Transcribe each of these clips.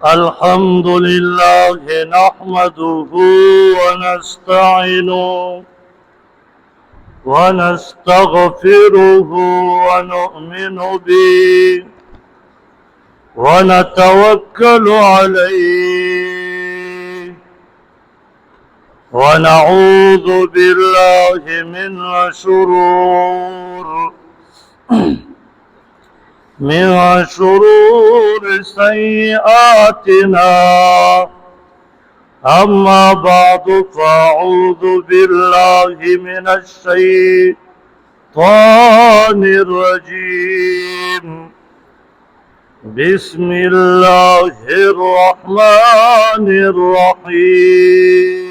الحمد لله نحمده ونستعينه ونستغفره ونؤمن به ونتوكل عليه ونعوذ بالله من شرور سيئاتنا. أما بعد فأعوذ بالله من الشيطان الرجيم. بسم الله الرحمن الرحيم.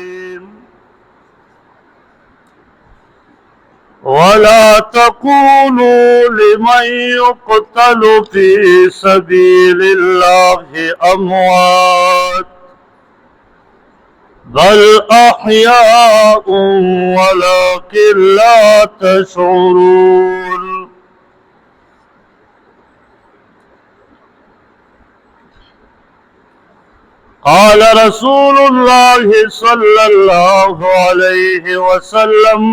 ولا تقولوا لمن يقتل في سبيل الله أموات بل أحياء ولكن لا تشعرون. قال رسول الله صلى الله عليه وسلم: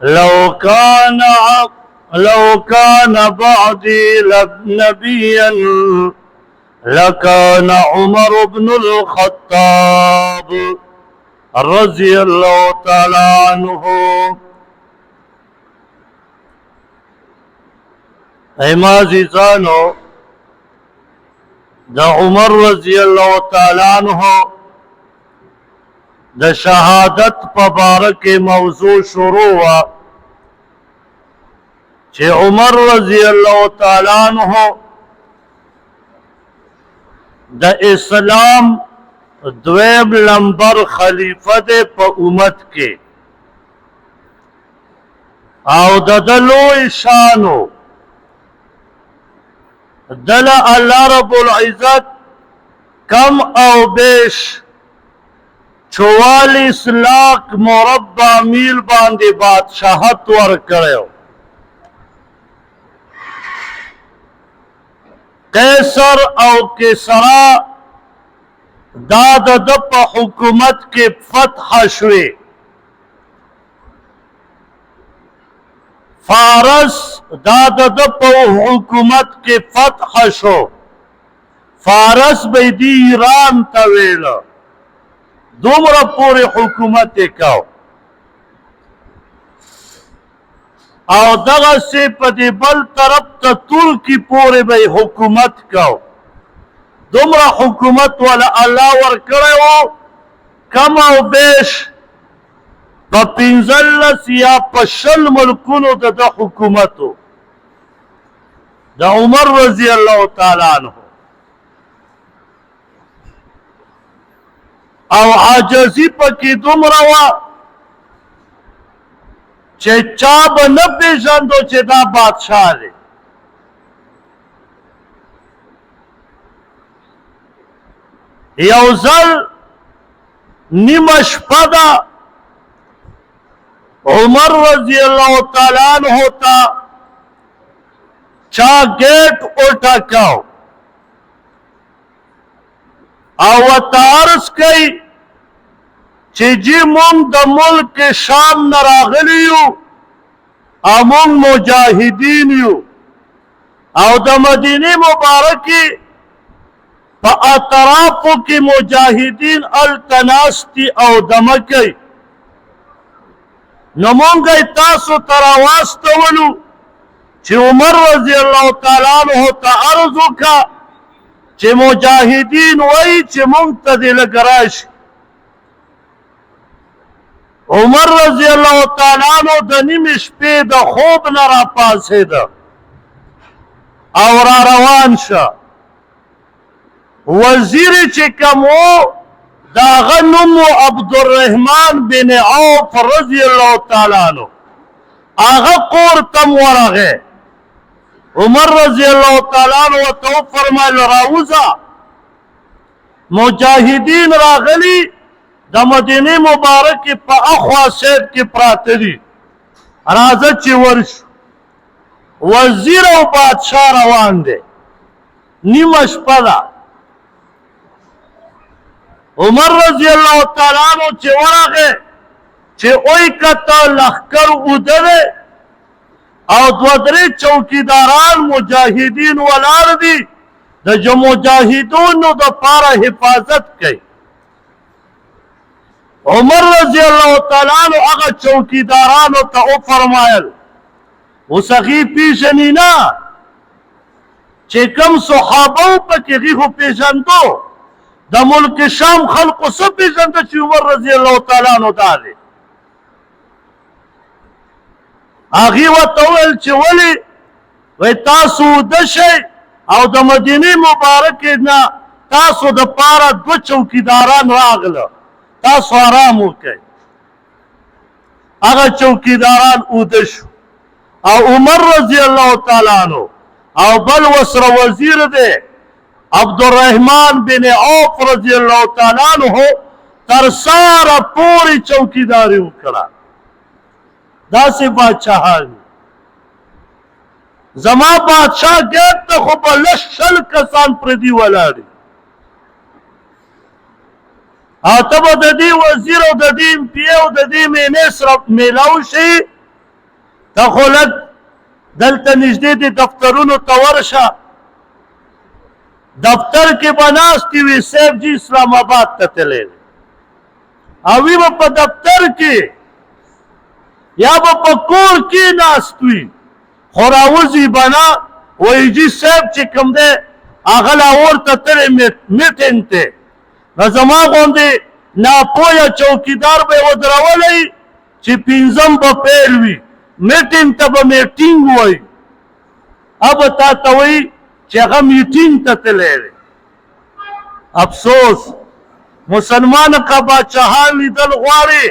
لو كان بعدي نبيا لكان عمر بن الخطاب رضي الله تعالى عنه. ایما عزیزانو، دا عمر رضی اللہ تعالی عنہ دا شہادت پبارک موضوع شروع ہوا چھے عمر رضی اللہ تعالی عنہ دا اسلام دویم لمبر خلیفہ دے پا امت کے او دا دلو شانو دل اللہ رب العزت کم او بیش 44 لاکھ مربع میل باندے بادشاہت ورکڑیو. قیصر او کسرا داد دپ حکومت کے فتح شوے. فارس داد دپ حکومت کے فتح شو. فارس بیدی ایران تویل دومره پورې حکومت وکاو او دغسې په دې بل طرف ته ترکي پورې به حکومت کاو. دومره حکومت والا الله ورکړی و کم او بیش په 15 یا په 20 ملکونو د ده حکومت و د عمر رضی الله تعالی عنه. او عاجزی پکی دومره وه چې چا به نه پېژندو چې دا بادشاه دی. یو ځل نیمه شپه ده عمر رضی الله تعالی عنہ ته چا گیټ وټکاو او ورته عرض کوي چې جی مونږ د ملک شام نه راغلي یو او مونږ مجاهدین یو او د مدینې مبارکې په اطرافو کې مجاهدین هلته ناست دي او دمه کوي. نو مونږ یې تاسو ته راواستولو چې عمر رضی الله تعالی عنہ ته عرض وکړه چې مجاهدین وایي چې مونږ ته دې لږ راشي. عمر رضی الله تعالی عنہ د نیمې شپې د خوب نه راپاڅېده او را روان شه. وزیر چې کوم و د هغه نوم و عبدالرحمن بن عوف رضی الله تعالی عنہ. هغه کور ته ورغی. عمر رضی اللہ تعالیٰ عنہ ورته وفرمایل راوځه مجاهدین راغلي د مدینې مبارکې په اخوا سیب کې پراته دي راځه چې ورشو. وزیر او بادشاہ روان دی. نیمه شپه ده. عمر رضی الله تعالی عنہ چې ورغی چې اوی کته لښکر اوده دی او دوه درې چوکیداران مجاهدین ولاړ دي د مجاهدونو دپاره حفاظت کوي. عمر رضی الله تعالی عنہ هغه چوکیدارانو ته وفرمایل اوس هغې پیژني نه چې کوم صحابه وو پکې هغې خو پیژندو د ملک شام خلقو څه پیژنده چې عمر رضی الله تعالی عنہ دا دی. هغې ورته وویل چې ولې وایي تاسو اوده شئ او د مدینې مبارکې نه تاسو دپاره دوه چوکیداران راغله تاسو آرام وکئ. هغه چوکیداران اوده شو او عمر رضی الله تعالی عنہ او بل وسره وزیر دی عبدالرحمن بن عوف رضی الله تعالی عنہ تر ساره پورې چوکیداري وکړه. داسې بادشاهان زما بادشاه ګیټ ته خو به لس شل کسان پردي ولاړ دي او ته به د دې وزیر او د دې امپي او د دې مینې سره میلاو شي. ته خو لږ دلته نږدې دې دفترونو ته ورشه. دفتر کې به ناستې وي صاحب جي اسلام آباد ته تللی دی او وي به په دفتر کې یا به په کور کې ناست وي خو راوځي به نه وایي جي صاحب چې کوم دی هغه لاهور ته تللی میټینګ ته نو زما غوندې ناپویه چوکیدار به یې ودرولی چې پنځم به پیل وي میټینګ ته به میټینګ وایي اب تا ته وایي چې هغه میټینګ ته تللی دی. افسوس مسلمان که بادشاهان لیدل غواړي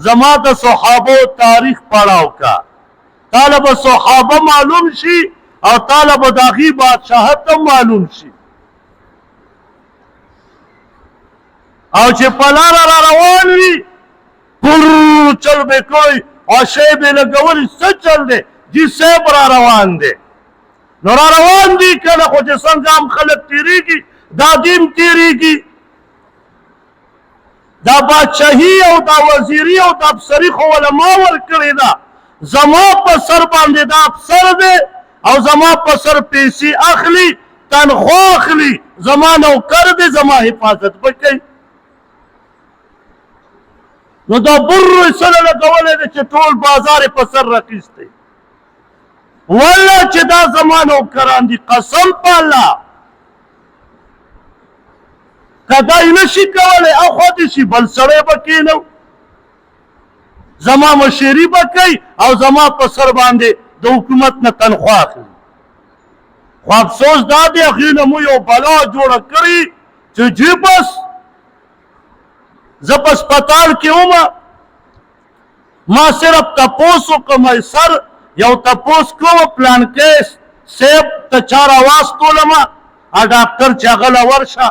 زما د صحابو تاریخ پړاو کا تاله به صحابه معلوم شي او تاله به د هغې بادشاهت هم معلوم شي. او چې په لاره را روان وي پور چل به کوي او شی به لګولي څه چل دی جي صاحب را روان دی نو را روان دي کله خو چې څنګه هم خلک تېرېږي دا دیم تېرېږي. دا بادشاهي او دا وزیري او دا افسري خو وله ما ورکړې ده زما په سر باندې دا افسر دی او زما په سر پیسې اخلي تنخوا اخلي زما نوکر دی زما حفاظت به کوي. نو دا برو یې سره لګولی دی چې ټول بازار یې په سر راخیستی والله چې دا زما نوکران دي قسم په الله که دا یې نشي کولی اخوا دې شي بل سړی به کېنو زما مشري به کوي او زما په سر باندې د حکومت نه تنخوا اخلي. خو افسوس دا دی هغې نه مو یو بلا جوړه کړې چې جی بس زه په هسپتال کې ومه ما صرف تپوس وکړم سر یو تپوس کوم پلانکی صاحب ته چا راواستولمه ډاکټر چې هغه له ورشه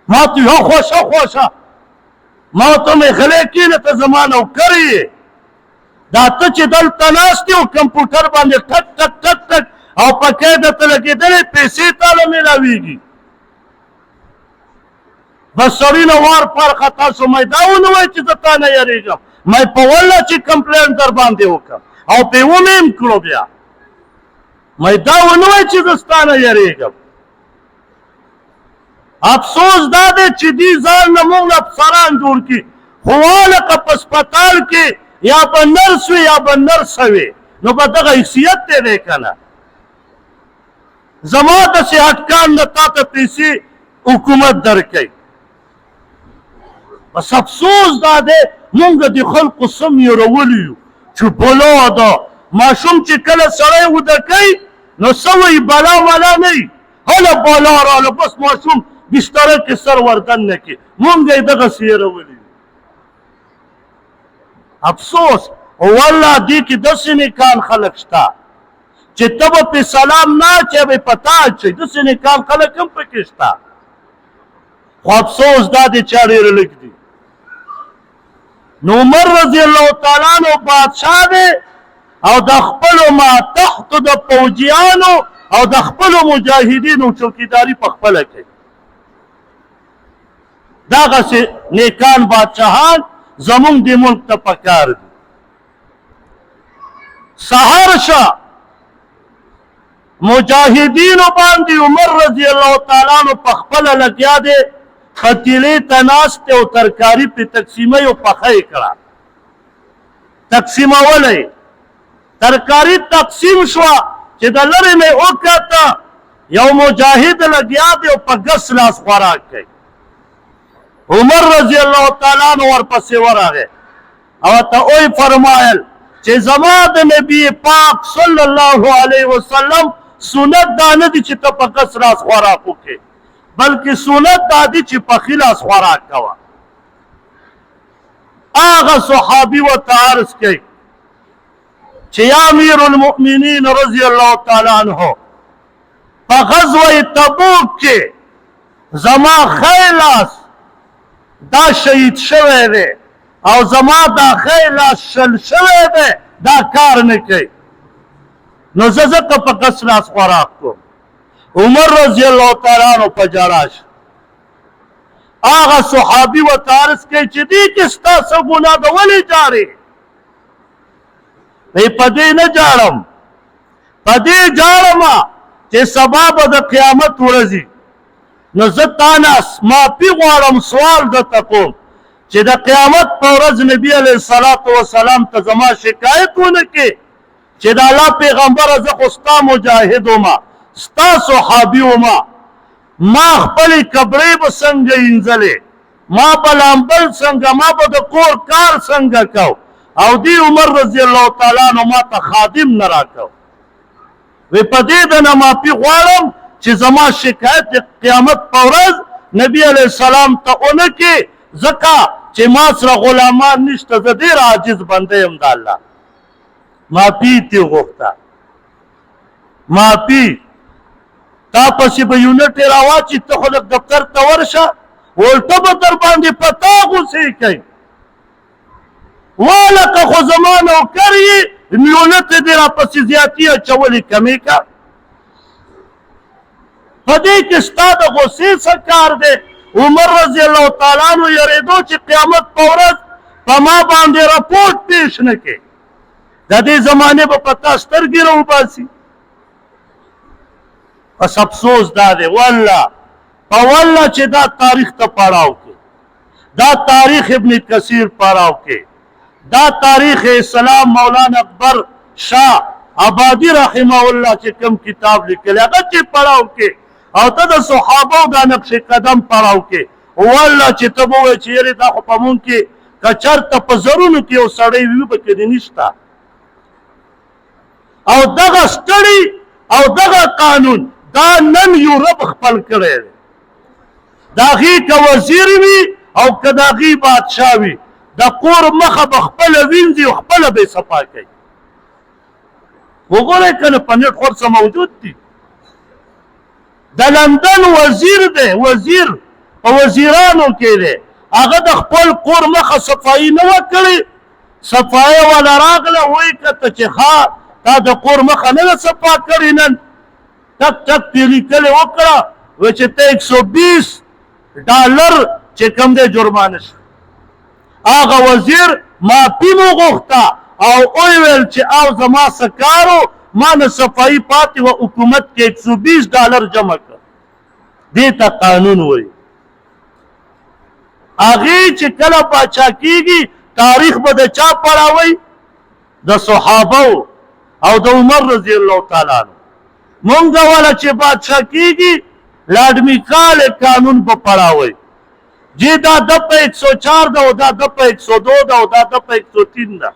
ما ته یو خوشه خوشه ما ته مې غلی کېنه ته زما نوکر یې دا ته چې دلته ناست یې او کمپیوټر باندې ټک ټک ټک ټک او پکې درته لګېدلې پیسې تاله میلاویږي بس سړي نه وار پار خطا شو مې دا ونه وایي چې زه تا نه یېرېږم مې په والله چې کمپلین در باندې وکړم او پې ومې هم کړو بیا مې دا ونه وایي چې زه ستا نه یېرېږم. افسوس دا دی چې دې ځان نه موږ افسران جوړ کړي خو والکه په هسپتال کې یا به نرس وي یا به نرسه وي نو به دغه حیثیت دی دی که نه زما د صحت کار نه تا ته پیسې حکومت درکوي. بس افسوس دا دی مونږ د خلقو سم یېرولي یو چې بلا ده ماشوم چې کله سړی وده کوي نو څه وایي بلا ولا نه وي هله بلا راله بس ماشوم بستره کې سر وردن نه کړي مونږ یې دغسې یېرولي یو. افسوس والله دې کې داسې نیکان خلک شته چې ته به پې سلام نه اچوې به په تا اچوي داسې نیکان خلک هم پکې شته خو افسوس دا دی چې ډېر لږ دي. نو عمر رضی الله تعالی عنہ بادشاہ دی او د خپلو ماتحتو د پوجیانو او د خپلو مجاهدینو چوکیداري په خپله کوي. دغسې نیکان بادشاهان زمونږ د ملک ته پکار دي. سهار شه مجاهدینو باندې عمر رضی الله تعالی عنہ په خپله لګیا دی، پتیلې ته ناست دی او ترکاري پرې تقسیموي او پخه یې کړه، تقسیمولی ترکاري تقسیم شوه چې د لرې مې وکته یو مجاهد لګیا دی او په ګس لاس خوراک کوي. عمر رضی الله تعالی عنہ ورپسې ورغی او ته وی فرمایل چې زما د نبي پاک صلی الله علیه وسلم سنت دا نه دي چې ته په ګس لاس خوراک وکړې، بلکې سنت دا دي چې په ښي لاس خوراک کوه. هغه صحابي ورته عرض کوي چې یا امیر المؤمنین رضی الله تعالی عنہ په غزوه تبوک کې زما ښی لاس دا شهید شوی دی او زما دا ښی لاس شل شوی دی، دا کار نه کوي، نو زه ځکه په ګس لاس خوراک کوم. عمر رضی الله تعالی عنہ په ژړا شو. هغه صحابي ورته عرض کوي چې دې کې ستا څه ګناه ده، ولې ژاړې؟ په دې نه ژاړم، په دې ژاړم چې سبا به د قیامت ورځي نو زه تا نه معافي غواړم، سوال درته کوم چې د قیامت په ورځ نبي علیه الصلاة وسلام ته زما شکایت ونه کړې چې د الله پیغمبره زه خو ستا مجاهد ومه، ستا صحابي ومه، ما خپلې کبرې به څنګه اینځلې، ما به لامبل څنګه، ما به د کور کار څنګه کو، او دی عمر رضی الله تعالی عنہ ما ته خادم نه راکو. وی په دې د نه معافي غواړم چې زما شکایت د قیامت په ورځ نبي علیه السلام ته ونه کړې، ځکه چې ما سره غلامان نشته، زه ډېر عاجز بنده یم د الله. معافي ترې غوښته، معافي تا پسې به یونټ یې راواچي، ته خو لږ دفتر ته ورشه، ولټه به در باندې په تا غوسې کوي، والکه خو زما نوکر یې، یونټ یې دې راپسې زیاتي اچولې، کمې که. په دې کې ستا د غوسې څه کار دی؟ عمر رضی الله تعالی عنہ یریدو چې قیامت په ورځ په ما باندې رپورټ پیش نه کړي، د دې زمانې به په تا سترګې راوباسي. بس افسوس دا دی والله په والله چې دا تاریخ ته پړاو کې، دا تاریخ ابن کثیر پړاو کې، دا تاریخ اسلام مولانا اکبر شاه آبادی رحمه الله چې کوم کتاب لیکلی هغه چې پړاو کې، او ته د صحابو دا نقش قدم پړاو کې، والله چې ته به ووایې چې یارې دا خو په مونږ کې که چېرته په زرونو کې یو سړی وي په کې دې نشته. او دغه ستړي او دغه قانون دا نن یورپ خپل کړی دی، د هغې که وزیر وي او که د هغې بادشاه وي، د کور مخه به خپله وینځي او خپله به یې صفا کوي. وګورئ که نه په نېټ خورڅه موجود دي. د لندن وزیر دی، وزیر په وزیرانو کې دی، هغه د خپل کور مخه صفایي نه وه کړې، صفایي والا راغله وایي کته چې ښه تا د کور مخه نه ده صفا کړې، نن ټک ټک پرې لیکلې وکړه، وایي چې ته $120 چې کوم دی جرمانه شو. هغه وزیر معافي مو غوښته او ویې ویل چې او زما څه کار و، ما نه صفایي پاتې وه، حکومت کې $120 جمع کړ. دې ته قانون وایي. هغې چې کله پاچا کېږي تاریخ به د چا پړاوی؟ د صحابو او د عمر رضی الله تعالی عنہ. مونږ والا چې بادشاه کېږي لارډ میکال قانون به پړاوی، جی دا د په 104 ده او دا د په 102 ده او دا د په 103 ده،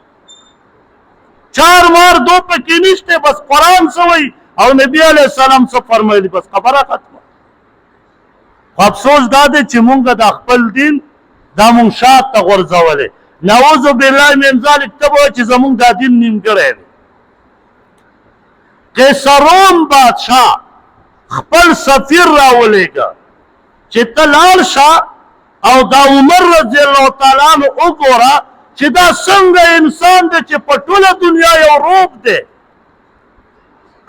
چار مار دو پکې نشته، بس قرآن څه وایي او نبي علیه السلام څه فرمایلي، بس خبره ختمه. خو افسوس دا دی چې مونږ د خپل دین دا مونږ شاته غورځولی. نعوذ بالله من ذلک، ته به وایې چې زمونږ دا دین نیمګړی دی. قیصر روم بادشاه خپل سفیر راولېږه چې ته لاړ شه او دا عمر رضی الله تعالی عنہ وګوره چې دا څنګه انسان دی چې په ټوله دنیا یو روب دی.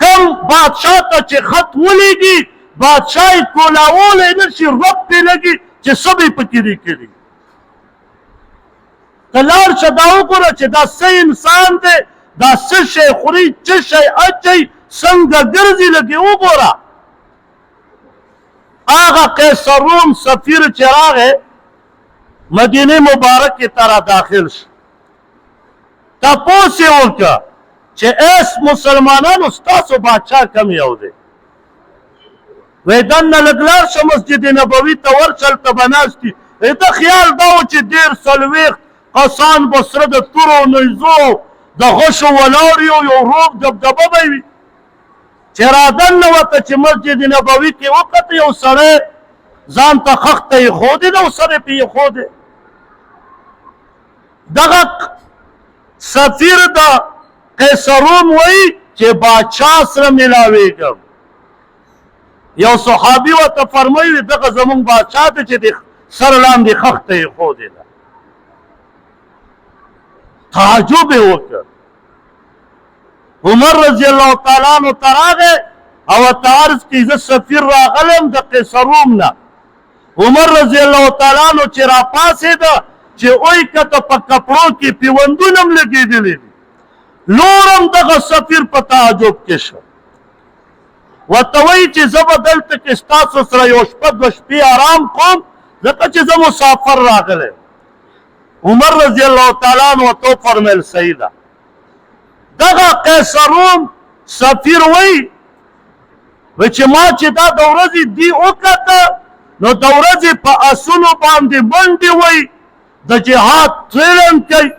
کم بادشاہ ته چې خط ولیږي بادشاہ یې کولاولی نه شي رب پرې لګي چې څه به یې پکې لیکلي ته لاړ شه دا وګوره چې دا څه انسان دی دا څه شی خوري څه شی اچوي څنګه ګرځي لږې وګوره هغه قیصر روم سفیر چې راغی مدینه مبارکې ته را داخل شو تپوس یې وکړه چې ایس مسلمانانو ستاسو بادشاه کم یو دی وی دننه لږ لاړ شه مسجد نبوي ته ورشه هلته به ناست دي ده خیال دا و چې ډېر څلوېښت کسان به سره د تورو نیزو د غشو ولاړ یو روغ دبدبه به وي چې را دننوته چې مسجد نبوي کې وکته یو سړی ځان ته خښته ایښودې ده او سر یې پې ایښودې دغه سفیر د قیصر روم وایي چې بادشاه سره میلاوېږم یو صحابي ورته فرمایي دغه زموږ بادشاه دی چې د سر لاندې خښته ایښودې ده تعجب یې وکړ عمر رضی الله تعالی عنہ ته راغی او ورته عرض کړي زه سفیر راغلی یم د قیصر روم نه عمر رضی الله تعالی عنہ چې راپاڅېده چې اوی کته په کپړو کې پیوندونه هم لګېدلي دي نور هم دغه سفیر په تعجب کې شو ورته وایي چې زه به دلته کې ستاسو سره یو شپه دوه شپې آرام کوم ځکه چې زه مسافر راغلی عمر رضی الله تعالی عنہ ورته وفرمیل صحیح ده دغه قیصر روم سفیر وایي چې ما چې دا د ورځې دی وکته نو د ورځې په اسونو باندې منډې وایي د جهاد ټریننګ کوي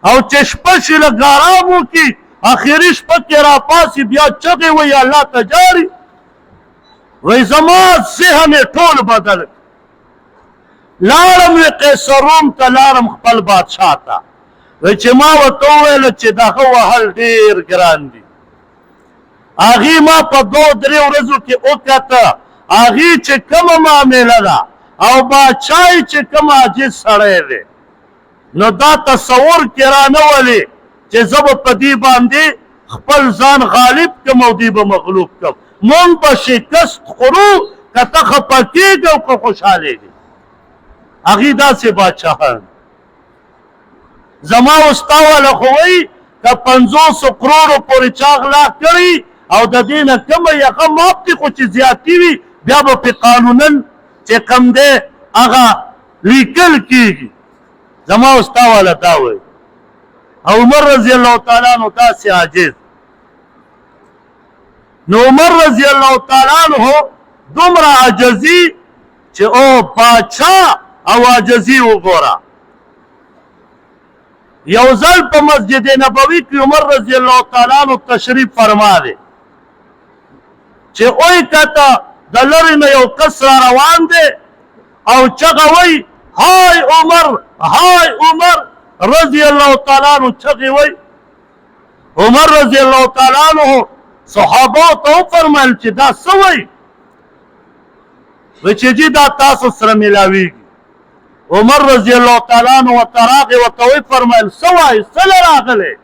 او چې شپه شي لږ ارام وکړي اخري شپه کې راپاسي بیا چغې وایي الله ته جاري وایي زما ذهن یې ټول بدل لاړم وی قیصر روم ته لاړم خپل بادشاه ته وایي چې ما ورته وویله چې دغه وهل ډېر ګران دي هغې ما په دوه درې ورځو کې وکته هغې چې کومه معامله ده او بادشاه یې چې کوم عاجز سړی دی نو دا تصور کې رانولې چې زه به په دې باندې خپل ځان غالب کړم او دې به مغلوب کړم مونږ به شکست خورو که ته خفه کېږې او که خوشحالېږې هغې داسې بادشاهان زما ستا والا خو وایي که 50 کروړو پورې چا غلا کړي او د دې نه کمه یې معاف دي خو چې زیاتې وي بیا به پې قانونا چې کم دی هغه لیکل کېږي زما ستا والا دا وایي او عمر رضی الله تعالی عنہ داسې عاجز نو عمر رضی الله تعالی عنہ دومره عاجزي چې او بادشاه او عاجزي وګوره یو ځل په مسجد نبوي کې عمر رضی الله تعالی عنہ تشریف فرما دی چې اوی کته د لرې نه یو کس را روان دی او چغه وایي های عمر های عمر رضی الله تعالی عنہ چغې وایي عمر رضی الله تعالی عنہ صحابو ته وفرمیل چې دا څه وایي وایي چې جي دا تاسو سره میلاویږي عمر رضی الله تعالی عنہ ورته راغی ورته وفرمیل څه وایي څه له راغلی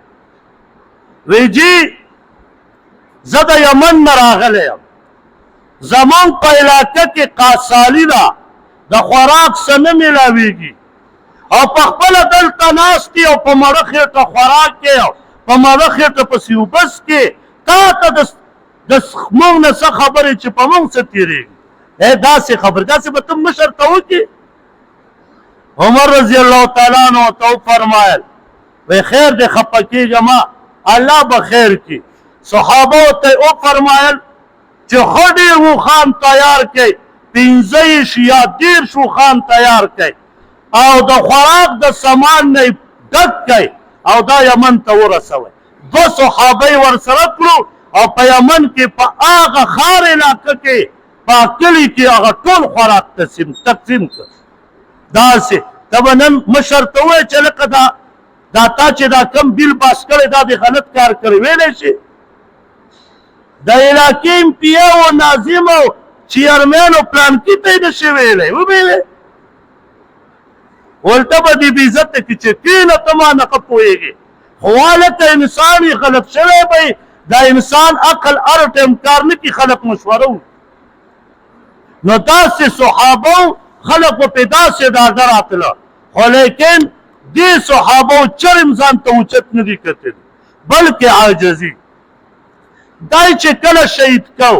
وایي جي زه د یمن نه راغلی یم زمونږ په علاقه کې قاصالي ده د خوراک څه نه میلاویږي او په خپله دلته ناست دي او په مړه خېټه خوراک کې او په مړه خېټه پسې اوبس کې تا ته د موږ نه څه خبرې چې په موږ څه تېرېږي داسې خبرې داسې به ته مشر ته وکړې عمر رضی الله تعالی عنہ ورته وفرمایل وایي خیر دی خفه کېږه ما الله به خیر کړي صحابه ورته وفرمایل چې ښه ډېر وخان تیار کړئ 15 یا 10 وخان تیار کړئ او د خوراک د سامان نه ډک کړئ او دا یمن ته ورسوئ 2 صحابه یې ورسره کړو او په یمن کې په هغه ښار علاقه کې په کلي کې هغه ټول خوراک تقسیم کړ داسې ته به نن مشر ته ووایې چې لکه دا تا چې دا کم بیل پاس کړی دا دې غلط کار کړی ویلی شي د علاقې امپیا او ناظم او چیرمین او پلانکي ته یې نشي ویلی وویلی ولته به دې بې عزته کړي چې کېنه ته ما نه ښه پوهېږې خو هلته انسان یې غلط شوی به دا انسان عقل هر ټیم کار نه کوي خلک مشوره وکړي نو داسې صحابه خلق په داسې ډاګه راتله خو لیکن دې صحابه چرم ځان ته اوچت نه دي کتلي بلکې عاجزي دای چې کله شهید کو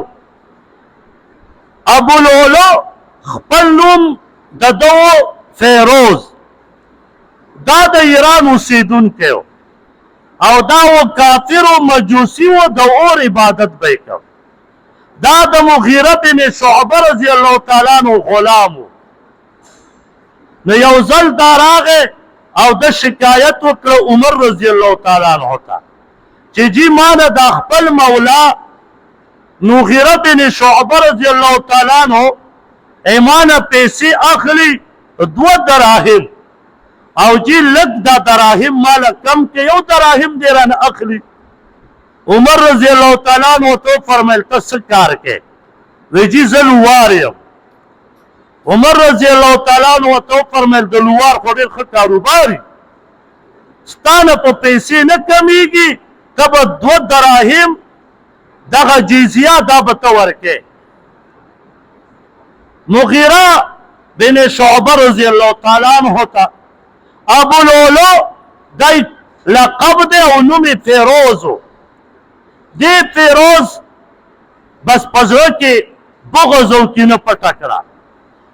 ابولولو خپل نوم د دو فیروز دا د ایران اوسیدونکی او دا و کافر و مجوسی و د اور عبادت به کو دا د مغیره بن شعبه رضی الله تعالی عنہ غلام نو یو ځل دا راغی او د شکایت وکړه عمر رضی الله تعالی عنہ ته چې جی مانه د خپل مولا مغیره بن شعبه رضی الله تعالی عنہ ایمانه پیسې اخلي 2 دراهم او جی لږ دا دراهم مال کم کې یو دراهم دې رانه اخلي عمر رضی الله تعالی عنہ ته فرمایل ته څه کار کې وی جی زه لوار یم عمر رضی الله تعالی عنہ ته فرمایل د لوار خو ډېر ښه کاروباري ستانه په پیسې نه کمیږي ته به 2 دراهم دغه جزیه دا به ته ورکې مغیره بن شعبه رضی الله تعالی عنہ ته ابولولو دای لقب دی او نوم فیروزو دی فیروز بس پزړه کې بغض او کینه پټه کړه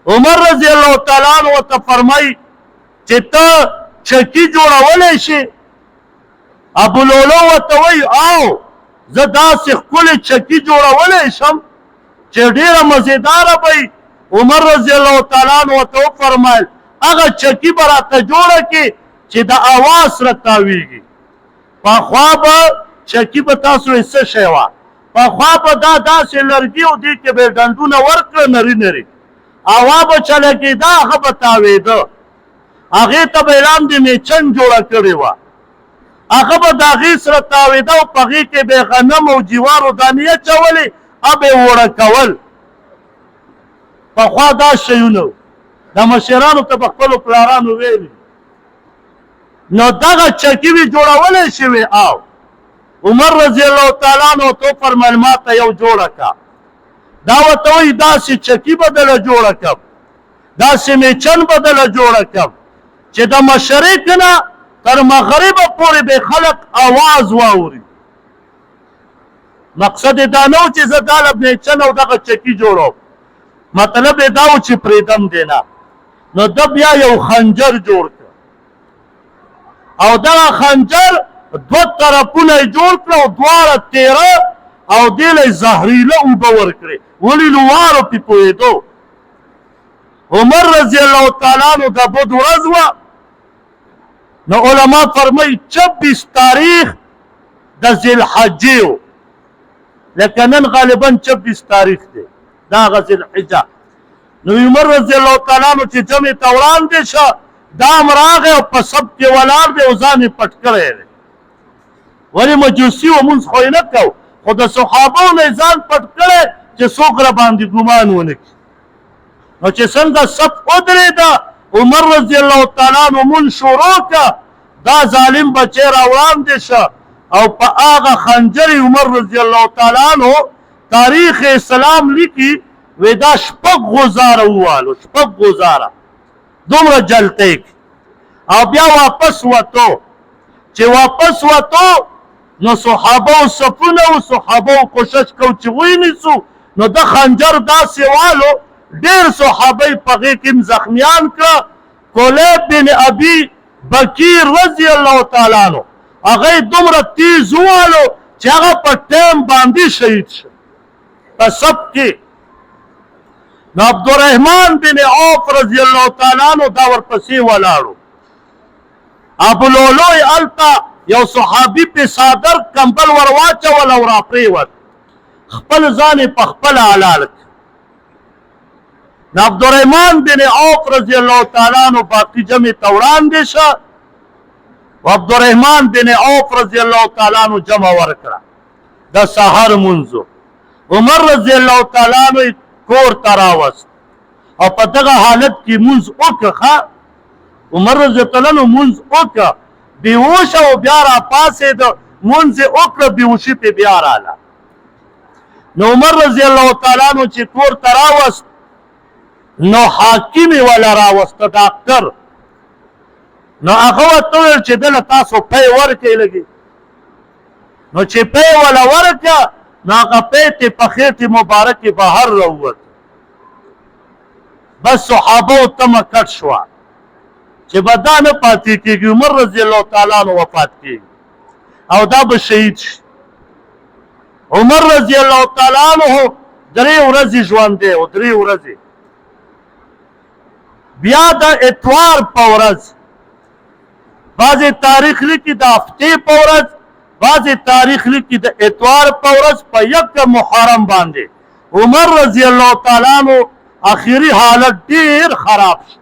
عمر رضی الله تعالی عنہ ته فرمای چې ته چکی جوړولی شي ابولولو ورته وایي او زه داسې ښکلې چکی جوړولی شم چې ډېره مزیداره به عمر رضی الله تعالی عنہ ته وفرمایل هغه چکی به راته جوړه کړي چې د اواز سره تاویږي پخوا به چکی به تاسو څه شی وه پخوا به دا داسې لرګي او دې کې به ډنډونه ورکړه نري نري هوا به چله کېده هغه به تاوېده هغې ته به لاندې میچن جوړه کړې وه هغه به د هغې سره تاوېده او په هغې کې به غنم او جوارو دانې اچولې به یې وړه کول پخوا دا شیونه د مشرانو ته به خپلو پلارانو ویلي نو دغه چکي وي جوړولی شوې او عمر رضی الله تعالی عنہ ته فرمایل ما ته یو جوړه کا دا ورته وایي داسې چکي به دله جوړه کړم داسې میچن به دله جوړه کړم چې د مشرق نه تر مغربه پورې به خلق آواز واوري مقصد دا نه و چې زه دله میچن او دغه چکي جوړوم مطلب یې دا و چې پرېږدم دی نه نو ده بیا یو خنجر جوړ کړ او دغه خنجر 2 طرفونه یې جوړ کړه او دواړه تیره او دې له یې زهریله اوبه ورکړې ولې لوارو پې پوهېدو عمر رضی الله تعالی عنہ د بد ورځ وه نو علما فرمایي 26 تاریخ د ذیالحجې و لکه نن غالبا 26 تاریخ دی دا هغه ذیالحجه نو عمر رضی الله تعالی عنہ چې جمعې ته وړاندې شه دا هم راغی او په سب کې ولاړ دی او ځان یې پټ کړی دی ولې مجوسي و مونځ خو یې نه کو خو د صحابو نه یې ځان پټ کړی چې څوک را باندې ګمان ونه کړي نو چې څنګه صف ودرېده عمر رضی الله تعالی عنہ مونځ شروع کړه دا ظالم بچی را وړاندې شه او په هغه خنجر عمر رضی الله تعالی عنہ تاریخ اسلام لیکي وی دا 6 غزاره ووالو 6 غزاره دومره جلتی کی او بیا واپس وتو چې واپس وتو نو صحابه صفونه او صحابه کوشش کو چې ونیسو نو د خنجر داسې والو ډېر صحابه په هغې کې زخمیان کړه کلیب بن ابي بکیر رضی الله تعالی عنہ هغه دومره تیز والو چې هغه په ټیم باندې شهید شو په سب کې نو عبدالرحمن بن عوف رضی الله تعالی عنہ دا ورپسې ولاړو ابولولو التا یو صحابي په صادر کمبل ور واچول او را پریوت خپل ځان په خپل حلال نو عبدالرحمن بن عوف رضی الله تعالی عنہ باقی جمع توران دیشا و عبدالرحمن بن عوف رضی الله تعالی عنہ جمع ورکړه د سحر منځو عمر رضی الله تعالی عنہ کور تراوست او په دغه حالت کې منځ وکړه عمر رضی الله عنہ منځ وکړه بیهوش او بیا را پاسېد مونځ یې وکړه بېهوشي پې بیا راله نو عمر رضی الله تعالی عنہ چې کور ته راوست نو حاکم یې وله راوسته ډاکټر نو هغه ورته وویل چې دله تاسو پی ورکئ لږې نو چې پی وله ورکړه نو هغه پی تې په خېټې مبارکې بهر راووت بس صحابه تمه کټ شوه چې به دا نه پاتې کېږي عمر رضی الله تعالی عنہ وفات کېږي او دا به شهید شي عمر رضی الله تعالی عنہ 3 ورځې ژوندی و 3 ورځې بیا د اتوار په ورځ بعضې تاریخ لیکي د هفتې په ورځ بعضې تاریخ لیکي د اتوار په ورځ په 1 محرم باندې عمر رضی الله تعالی عنہ آخري حالت ډیر خراب شو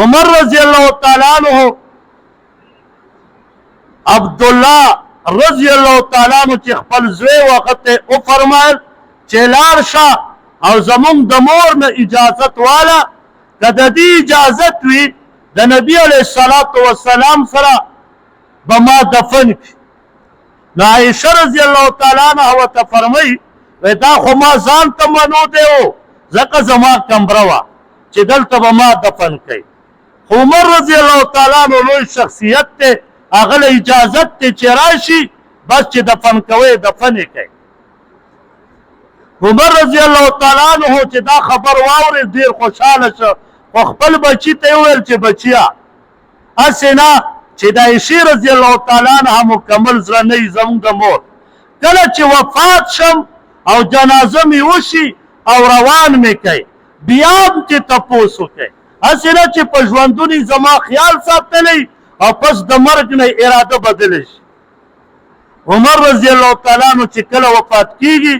عمر رضی الله تعالی عنہ عبدالله رضی الله تعالی عنہ چې خپل زوی وخت ته وفرمایل چې لاړ شه او زمونږ د مور نه اجازت واله که د دې اجازت وي د نبي علیه الصلاة والسلام سره به ما دفن کړي نو عایشه رضی الله تعالی عنها ورته فرمایي دا خو ما ځان ته منو دی و ځکه زما کمره وه چې دلته به ما دفن کوي خو عمر رضی الله تعالی عنہ لوی شخصیت دی هغه له اجازت دی چې راشي بس چې دفن کوی دفن یې کوي عمر رضی الله تعالی عنہ چې دا خبر واورېد ډېر خوشحاله شو خو خپل بچي ته یې وویل چې بچیه هسې نه چې د عایشې رضی الله تعالی عنها مکمل زړه نه وي زموږ د مور کله چې وفات شم او جنازه مې وشي او روان مې کوي بیا هم چې تپوس وکړئ هسې نه چې په ژوندون یې زما خیال ساتلی او پس د مرګ نه اراده بدله شي عمر رضی الله تعالی عنہ چې کله وفات کیږي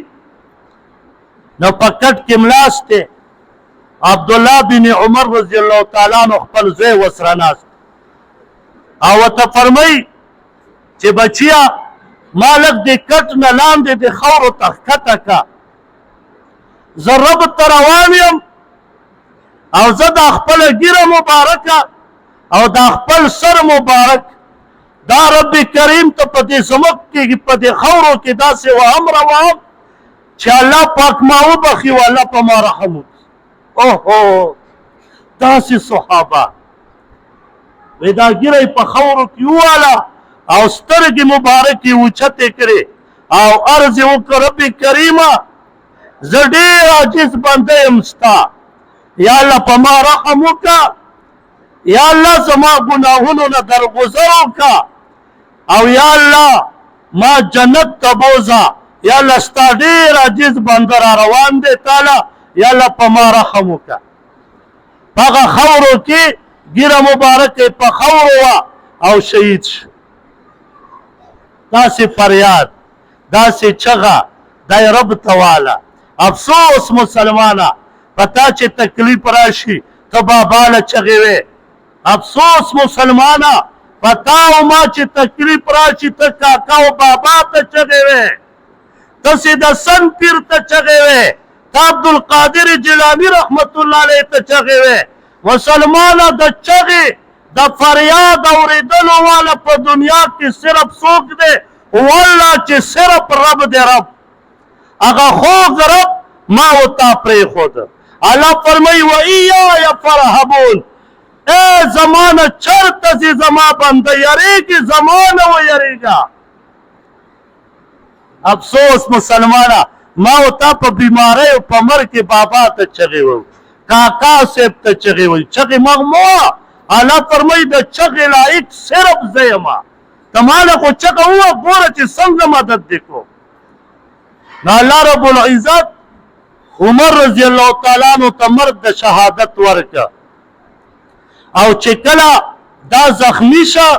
نو په کټ کې ملاست دی عبدالله بن عمر رضی الله تعالی عنہ خپل زوی ورسره ناست او ورته فرمایي چې بچیه ما لږ د کټ نه لاندې د خاورو ته ښکته که زه رب ته روان یم او زه دا خپله ګیره مبارکه او دا خپل سر مبارک دا رب کریم ته په دې زمک کې په دې خاورو کې داسې وهم روام چې الله پاک ما وبخي او الله په ما رحم وکړي اوهو داسې صحابه وی دا ګیره په خاورو کې وواله او سترګې مبارکې اوچتې کړې او عرض یې وکړه رب کریمه زه ډېر عاجز بنده یم ستا یا الله په ما رحم وکړه یا الله زما ګناهونو نه درگذر وکړه او یا الله ما جنت ته بوځه یا الله ستا ډېر عاجز بنده را روان دی تعالی یا الله په ما رحم وکړه په هغه خاورو کې ګیره مبارکه په خاورو وه او شهید شو داسې فریاد داسې چغه دا یې رب ته واله افسوس مسلمانه په تا چې تکلیف راشي ته بابا له چغې وې افسوس مسلمانه په تا او ما چې تکلیف راشي ته کاکا او بابا ته چغې وې ته سیده سن پیر ته چغې وې ته عبدالقادر جیلاني رحمت الله علیه ته چغې وې مسلمانه د چغې د فریاد اورېدلو والا په دنیا کې صرف څوک دی والله چې صرف رب دی رب هغه خوږ رب ما ورته پرېښود الله فرمایي وایای فرهبون ای زما نه چېرته ځې زما بنده یریږي زما نه ویریږه افسوس مسلمانه ما ورته په بیمارۍ او په مرګ کې بابا ته چغې وو کاکا صاحب ته چغې وایي چغې مغموه الله فرمایي د چغې لایق صرف زه یمه ته ماله خو چغه ووه ګوره چې څنګه مدد دې کړو نو الله رب العزت عمر رضی الله تعالی عنہ ته مرګ د شهادت ورکړه او چې کله دا زخمی شه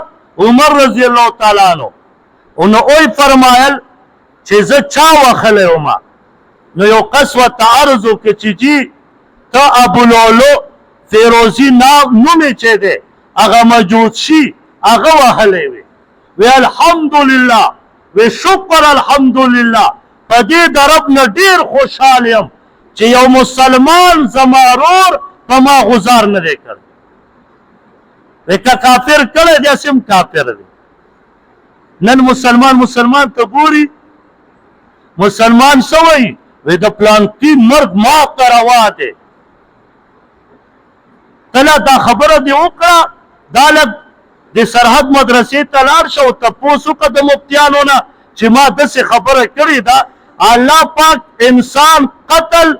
عمر رضی الله تعالی عنہ نو اوی فرمایل چې زه چا وخلی ومه نو یو کس ورته عرض وکړه چې جي ته ابولولو فیروزی نوم یې چې دی هغه مجوسي هغه وهلی وي وی الحمدلله وی شکر الحمدلله په دې د رب نه ډېر خوشحال یم چې یو مسلمان زما ورور په ما غزار نه دی کړی وی که کافر کړی دی هسې هم کافر دی نن مسلمان ته ګوري مسلمان سوی وی د پلانکی مرګ ما ته روا دی کله دا خبره دې وکړه دا لږ د سرحد مدرسې ته لاړ شه او تپوس وکړه د مفتیانو نه چې ما داسې خبره کړې ده الله پاک انسان قتل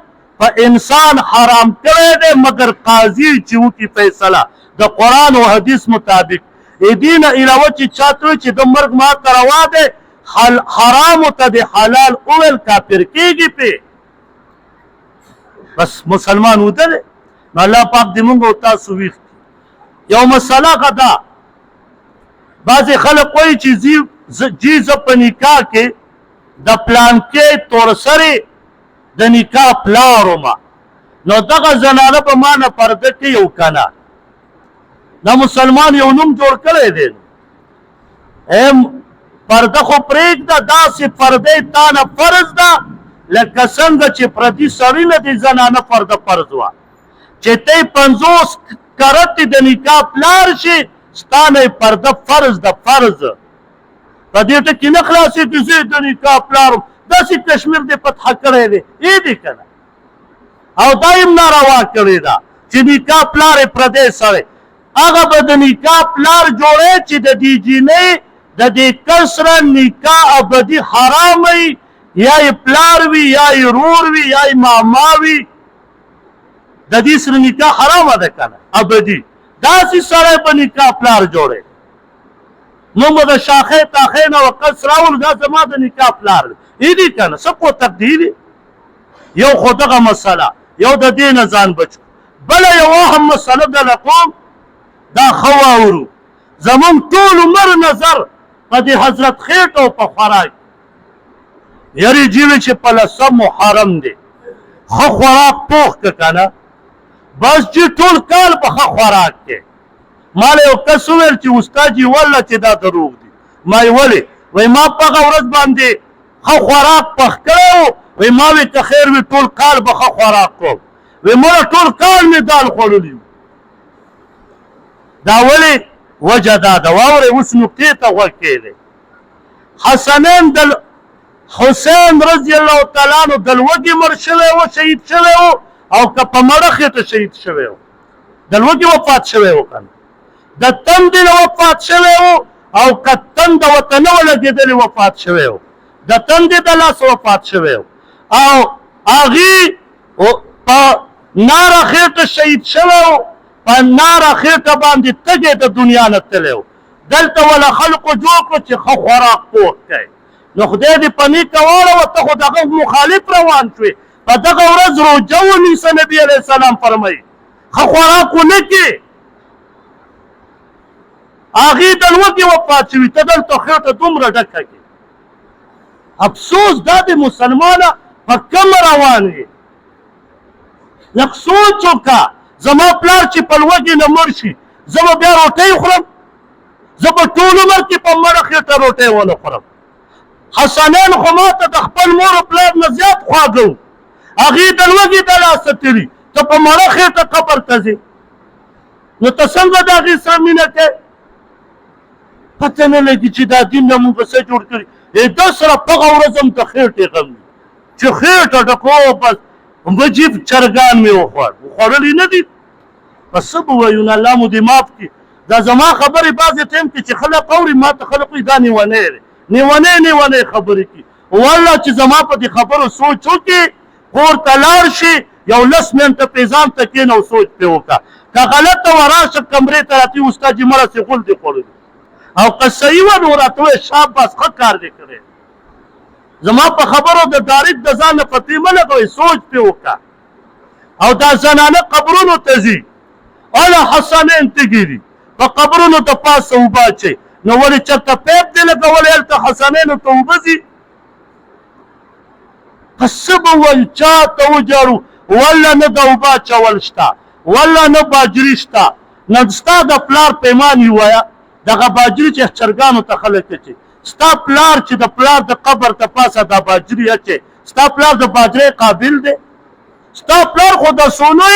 په انسان حرام کړی دی مګر قاضي چې وکړي فیصله د قرآن و حدیث مطابق دې نه علاوه چې چاته وایي چې د مرګ ما ته روا دی حرامو ته د حلال وویل کافر کېږي پې بس مسلمان وده دی نو الله پاک دې مونږ او تاسو ویښ کړي یو مسله ده بعضې خلک وایي چې جی زه په نکاح کې د پلانکې تورسرې د نکاح پلار ومه نو دغه زنانه به ما نه پرده کوي او که نه دا مسلمان یو نوم جوړ کړی دی پرده خو پرېږده داسې پرده تا نه فرض ده لکه څنګه چې پردي سړي نه د زنانه پرده فرض وه چې تی 50 کرتې د نکاح پلار شي ستا نه پرده فرض ده فرض په دې ټکي نه خلاصېږي زه د نکاح پلار داسې کشمیر دې فتح کړی دی دی که نه او دا یې ناروا کړې ده چې نکاح پلار یې پردی سړی هغه به د نکاح پلار جوړی چې د دې جینۍ د دې کس سره نکاح ابدي حرام وي یا یې پلار وي یا یې رور وي یا یې ماما وي د دې سره نکاح حرامه ده که نه ابدي داسې سړی به نکاح پلار جوړی موږ به د شاخې تاخې نه وقص راولو دا زما د نکاح پلار دی دي که نه څه کوتک دی یو خو دغه مسله یو د دې نه ځان بچو بله یو اهم مسله دله کوم دا ښه واورو زمونږ ټول عمر نظر په دې حضرت خېټ او په خوراک یاري جیوې چې په لسم محرم دی ښه خوراک پوخ که که نه بس چې ټول کال په ښه خوراک کې ما له یو کس وویل چې استاد جي والله چې دا دروغ دي ما یې ولې وایي ما په هغه ورځ باندې ښه خوراک پخ کړی و وایي ما وی که خیر وي ټول کال به ښه خوراک کوم وایي مړه ټول کال مې دال خوړلی دا ولې وجه دا ده واورئ اوس نقطې ته غوږ کېدی حسنین د حسین رضی الله تعالی عنه د لوږې مړ شوی و شهید شوی و او که په مړه خېټه شهید شوی و د لوږې وفات شوی و که نه د تندې نه وفات شوی و او که تنده ورته نه وه لګېدلې وفات شوی و د تندې د لاسه وفات شوی و او هغې په ناره خېټه شهید شوی و په ناره خېټه باندې تږی د دنیا نه تللی و دلته وله خلقو جوړ کړو چې ښه خوراک پوخ کوي نو خدای دې په نیکه واړوه ته خو دغه مخالف روان شوې په دغه ورځ روژه ونیسه نبي علیه السلام فرمایي ښه خوراک ونه کړې هغې د لوږې وفات شوي ته دلته خېټه دومره ډکه کړې افسوس دا د مسلمانه په کومه روان یې لږ سوچ وکړه زما پلار چې په لوږې نه مړ شي زه به بیا روټۍ خورم زه به ټول عمر کې په مړه خېټه روټۍ ونه خورم حسنین خو ما ته د خپل مور و پلار نه زیات خواږه و هغې د لوږې د لاسه تلي ته په مړه خېټه قبر ته ځې نو ته څنګه د هغې سره مینه کوې پته نه لګي چې دا دین نه مونږ څه جوړ کړي ده سره په هغه ورځ هم د خېټې غم وي چې خېټه ډکو بس وجیب چرګان مې وخوړلي نه دي بس څه به وایو نه الله مو دې معاف کړي دا زما خبرې بعضې ټایم کې چې خلک اوري ما ته خلک وایي دا نیونی دی نیونی خبرې کوي والله چې زما په دې خبرو سوچ وکړي کور ته لاړ شي یو 10 منټه پې ځان ته کښېنه او سوچ پې وکړه که غلطه وه راشه کمرې ته راتلي استاد جي مړه سې غول دې خوړلي او که صحیح وه نو راته وایه شاباس ښه کار دې کړی زما په خبرو د ډایرکټ د ځان نه پتې مه لګوئ سوچ پې وکړه او دا زنانه قبرونو ته ځي اله حسنین تږي دي په قبرونو ته پاسه اوبه اچوي نو ولې چېرته پیپ دې لګولی هلته حسنینو ته اوبه ځي که څه به ووایو چا ته وجاړو والله نه د اوبه اچول شته والله نه باجري شته نه ستا د پلار پیمان یې ووایه دغه باجري چې چرګانو ته خلک اچوي ستا پلار چې د پلار د قبر ته پاسه دا باجري اچوي ستا پلار د باجرۍ قابل دی ستا پلار خو د سونو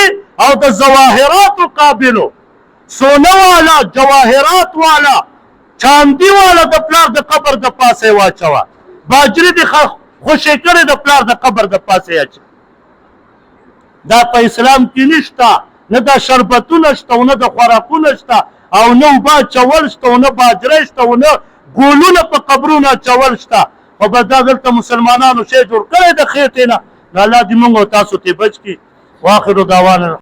او د ظواهراتو قابلو سونه والا جواهرات والا چاندي والا د پلار د قبر د پاسه واچوه باجري دې خوشې کړې د پلار د قبر د پاسه اچوه دا په اسلام کې نشته نه دا شربتونه شته او نه د خوراکونه شته او نه اوبه اچول شته او نه باجره شته او نه ګولونه په قبرونو اچول شته خو بس دا دلته مسلمانانو شی جوړ کړی د خېټې نه الله دې موږ او تاسو ته بچ کړي واخر دعوانا